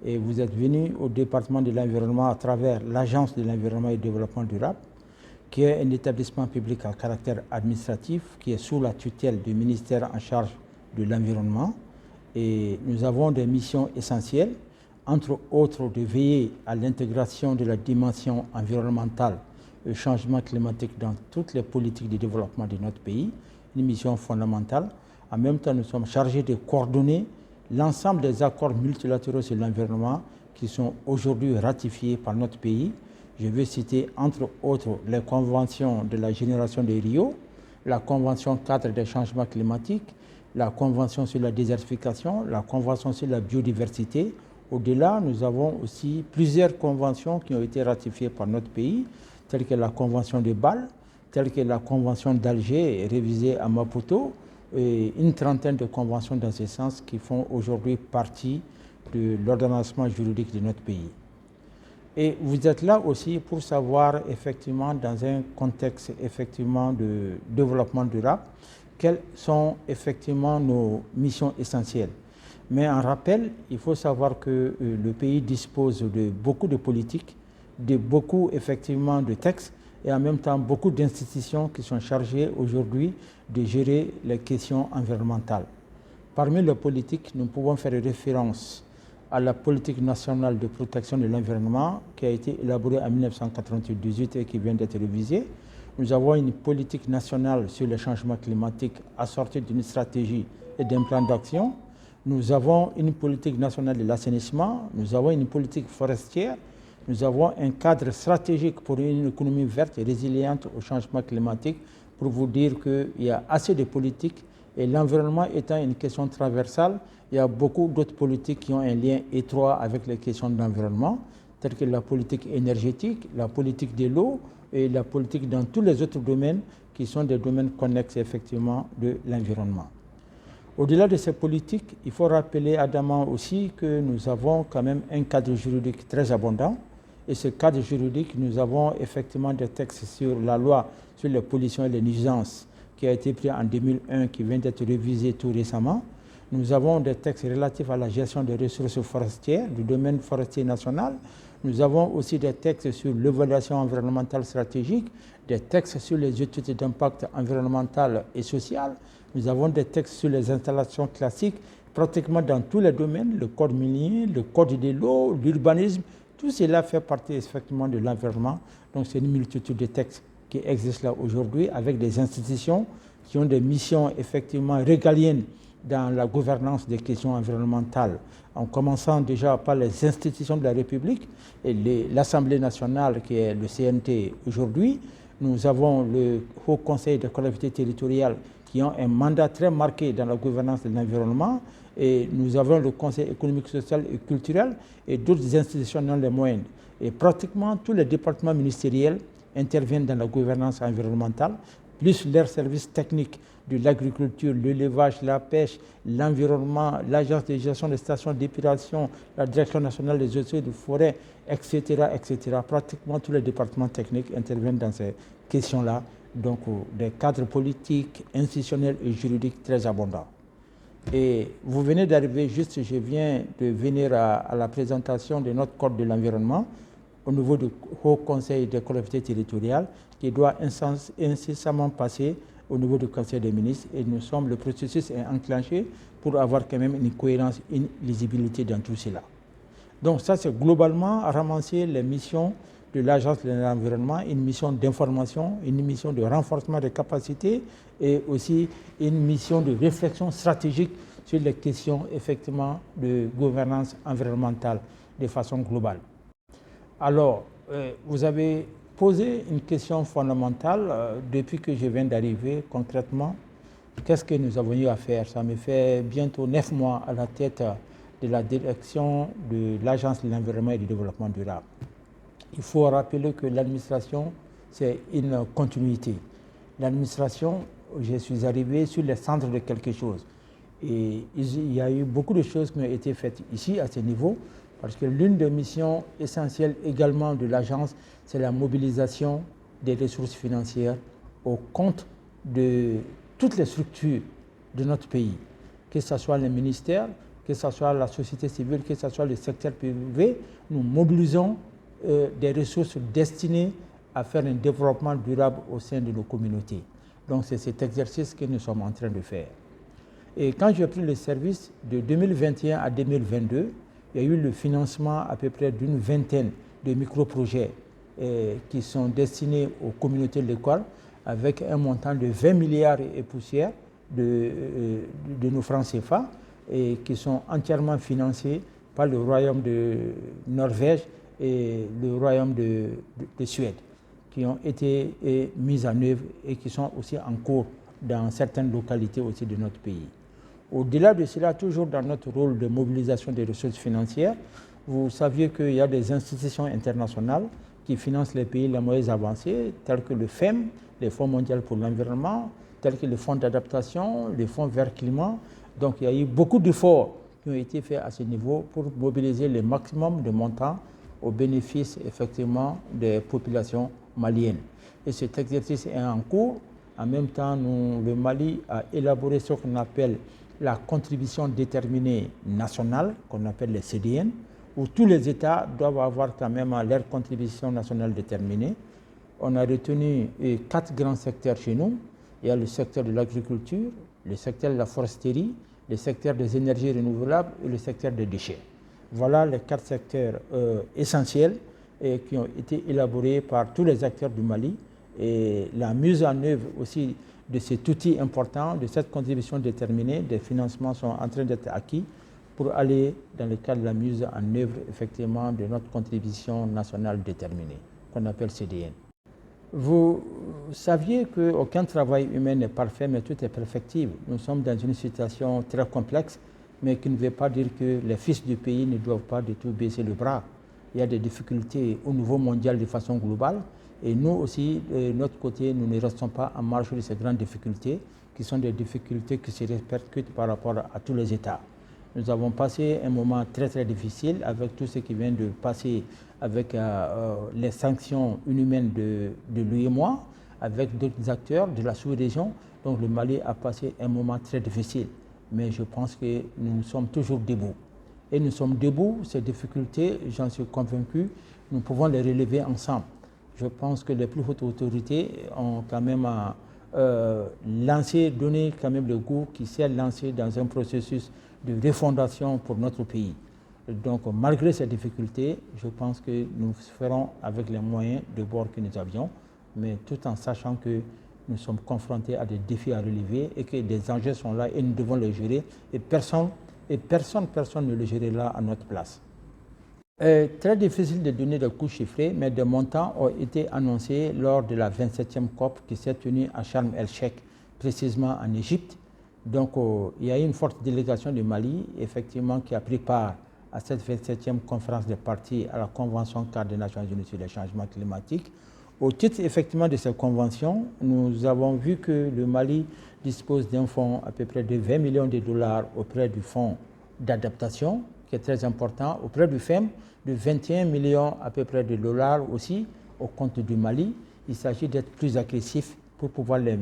et vous êtes venu au département de l'environnement à travers l'Agence de l'environnement et du développement durable, qui est un établissement public à caractère administratif qui est sous la tutelle du ministère en charge de l'environnement. Et nous avons des missions essentielles, entre autres de veiller à l'intégration de la dimension environnementale et changement climatique dans toutes les politiques de développement de notre pays, une mission fondamentale. En même temps, nous sommes chargés de coordonner l'ensemble des accords multilatéraux sur l'environnement qui sont aujourd'hui ratifiés par notre pays. Je veux citer entre autres les conventions de la génération de Rio, la convention cadre des changements climatiques, la convention sur la désertification, la convention sur la biodiversité. Au-delà, nous avons aussi plusieurs conventions qui ont été ratifiées par notre pays, telles que la convention de Bâle, telles que la convention d'Alger révisée à Maputo, et une trentaine de conventions dans ce sens qui font aujourd'hui partie de l'ordonnancement juridique de notre pays. Et vous êtes là aussi pour savoir effectivement dans un contexte effectivement de développement durable, quelles sont effectivement nos missions essentielles. Mais en rappel, il faut savoir que le pays dispose de beaucoup de politiques, de beaucoup effectivement de textes et en même temps beaucoup d'institutions qui sont chargées aujourd'hui de gérer les questions environnementales. Parmi les politiques, nous pouvons faire référence à la politique nationale de protection de l'environnement qui a été élaborée en 1998 et qui vient d'être révisée. Nous avons une politique nationale sur le changement climatique assortie d'une stratégie et d'un plan d'action. Nous avons une politique nationale de l'assainissement, nous avons une politique forestière, nous avons un cadre stratégique pour une économie verte et résiliente au changement climatique pour vous dire qu'il y a assez de politiques et l'environnement étant une question transversale, il y a beaucoup d'autres politiques qui ont un lien étroit avec les questions de l'environnement, telles que la politique énergétique, la politique de l'eau et la politique dans tous les autres domaines qui sont des domaines connexes effectivement de l'environnement. Au-delà de ces politiques, il faut rappeler adamant aussi que nous avons quand même un cadre juridique très abondant. Et ce cadre juridique, nous avons effectivement des textes sur la loi sur les pollutions et les nuisances qui a été pris en 2001, qui vient d'être révisé tout récemment. Nous avons des textes relatifs à la gestion des ressources forestières du domaine forestier national. Nous avons aussi des textes sur l'évaluation environnementale stratégique, des textes sur les études d'impact environnemental et social. Nous avons des textes sur les installations classiques, pratiquement dans tous les domaines, le code minier, le code de l'eau, l'urbanisme, tout cela fait partie effectivement de l'environnement. Donc c'est une multitude de textes qui existent là aujourd'hui avec des institutions qui ont des missions effectivement régaliennes dans la gouvernance des questions environnementales, en commençant déjà par les institutions de la République et l'Assemblée nationale qui est le CNT aujourd'hui. Nous avons le Haut Conseil des collectivités territoriales qui ont un mandat très marqué dans la gouvernance de l'environnement et nous avons le Conseil économique, social et culturel et d'autres institutions non les moyennes. Et pratiquement tous les départements ministériels interviennent dans la gouvernance environnementale, plus leurs services techniques de l'agriculture, l'élevage, la pêche, l'environnement, l'agence de gestion des stations d'épuration, la direction nationale des eaux et des forêts, etc., etc. Pratiquement tous les départements techniques interviennent dans ces questions-là. Donc des cadres politiques, institutionnels et juridiques très abondants. Et vous venez d'arriver juste, je viens de venir à la présentation de notre code de l'environnement au niveau du Haut Conseil des collectivités territoriales qui doit incessamment passer au niveau du Conseil des ministres et le processus est enclenché pour avoir quand même une cohérence, une lisibilité dans tout cela. Donc ça c'est globalement ramasser les missions de l'Agence de l'environnement, une mission d'information, une mission de renforcement des capacités et aussi une mission de réflexion stratégique sur les questions effectivement de gouvernance environnementale de façon globale. Alors, vous avez posé une question fondamentale depuis que je viens d'arriver concrètement. Qu'est-ce que nous avons eu à faire? Ça me fait bientôt 9 mois à la tête de la direction de l'Agence de l'environnement et du développement durable. Il faut rappeler que l'administration, c'est une continuité. L'administration, je suis arrivé sur les centres de quelque chose. Et il y a eu beaucoup de choses qui ont été faites ici, à ce niveau, parce que l'une des missions essentielles également de l'agence, c'est la mobilisation des ressources financières au compte de toutes les structures de notre pays, que ce soit les ministères, que ce soit la société civile, que ce soit le secteur privé, nous mobilisons des ressources destinées à faire un développement durable au sein de nos communautés. Donc c'est cet exercice que nous sommes en train de faire. Et quand j'ai pris le service de 2021 à 2022, il y a eu le financement à peu près d'une vingtaine de micro-projets qui sont destinés aux communautés locales avec un montant de 20 milliards et poussières de nos francs CFA et qui sont entièrement financés par le Royaume de Norvège et le Royaume de Suède, qui ont été mis en œuvre et qui sont aussi en cours dans certaines localités aussi de notre pays. Au-delà de cela, toujours dans notre rôle de mobilisation des ressources financières, vous saviez qu'il y a des institutions internationales qui financent les pays les moins avancés, tels que le FEM, le Fonds mondial pour l'environnement, tels que le Fonds d'adaptation, le Fonds vert climat. Donc il y a eu beaucoup d'efforts qui ont été faits à ce niveau pour mobiliser le maximum de montants au bénéfice effectivement des populations maliennes. Et cet exercice est en cours. En même temps, le Mali a élaboré ce qu'on appelle la contribution déterminée nationale, qu'on appelle les CDN, où tous les États doivent avoir quand même leur contribution nationale déterminée. On a retenu 4 grands secteurs chez nous. Il y a le secteur de l'agriculture, le secteur de la foresterie, le secteur des énergies renouvelables et le secteur des déchets. Voilà les 4 secteurs essentiels qui ont été élaborés par tous les acteurs du Mali. Et la mise en œuvre aussi de cet outil important, de cette contribution déterminée, des financements sont en train d'être acquis pour aller dans le cadre de la mise en œuvre effectivement de notre contribution nationale déterminée, qu'on appelle CDN. Vous saviez qu'aucun travail humain n'est parfait, mais tout est perfectible. Nous sommes dans une situation très complexe, mais qui ne veut pas dire que les fils du pays ne doivent pas du tout baisser le bras. Il y a des difficultés au niveau mondial de façon globale. Et nous aussi, de notre côté, nous ne restons pas en marge de ces grandes difficultés, qui sont des difficultés qui se répercutent par rapport à tous les États. Nous avons passé un moment très très difficile avec tout ce qui vient de passer avec les sanctions inhumaines de l'UEMOA, avec d'autres acteurs de la sous-région. Donc le Mali a passé un moment très difficile. Mais je pense que nous sommes toujours debout. Et nous sommes debout, ces difficultés, j'en suis convaincu, nous pouvons les relever ensemble. Je pense que les plus hautes autorités ont quand même donné quand même le goût qui s'est lancé dans un processus de refondation pour notre pays. Donc, malgré ces difficultés, je pense que nous ferons avec les moyens de bord que nous avions, mais tout en sachant que nous sommes confrontés à des défis à relever et que des enjeux sont là et nous devons les gérer et personne ne les gérera à notre place. Très difficile de donner des coûts chiffrés, mais des montants ont été annoncés lors de la 27e COP qui s'est tenue à Sharm el-Sheikh, précisément en Égypte. Donc il y a eu une forte délégation du Mali, effectivement, qui a pris part à cette 27e conférence des parties à la Convention cadre des Nations Unies sur les changements climatiques. Au titre effectivement de cette convention, nous avons vu que le Mali dispose d'un fonds à peu près de 20 millions de dollars auprès du fonds d'adaptation, qui est très important, auprès du FEM, de 21 millions à peu près de dollars aussi au compte du Mali. Il s'agit d'être plus agressif pour pouvoir les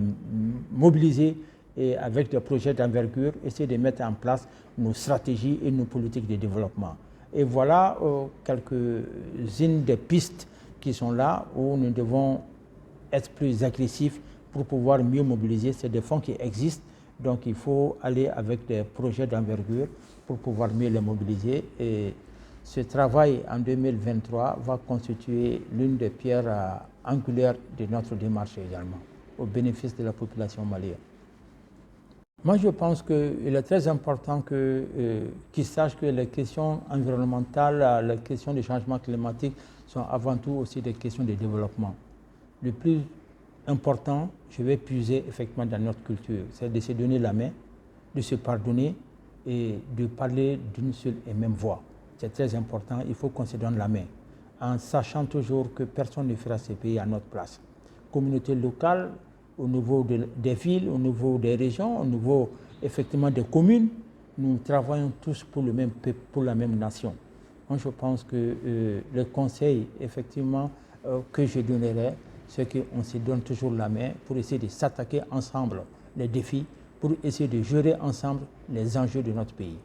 mobiliser et avec des projets d'envergure, essayer de mettre en place nos stratégies et nos politiques de développement. Et voilà quelques-unes des pistes qui sont là où nous devons être plus agressifs pour pouvoir mieux mobiliser. C'est des fonds qui existent, donc il faut aller avec des projets d'envergure pour pouvoir mieux les mobiliser. Et ce travail en 2023 va constituer l'une des pierres angulaires de notre démarche également, au bénéfice de la population malienne. Moi, je pense qu'il est très important qu'ils sachent que les questions environnementales, les questions du changement climatique sont avant tout aussi des questions de développement. Le plus important, je vais puiser effectivement dans notre culture, c'est de se donner la main, de se pardonner et de parler d'une seule et même voix. C'est très important, il faut qu'on se donne la main, en sachant toujours que personne ne fera ce pays à notre place. Communauté locale, au niveau des villes, au niveau des régions, au niveau effectivement des communes, nous travaillons tous pour le même peuple, pour la même nation. Moi, je pense que le conseil effectivement que je donnerai, c'est qu'on se donne toujours la main pour essayer de s'attaquer ensemble les défis, pour essayer de gérer ensemble les enjeux de notre pays.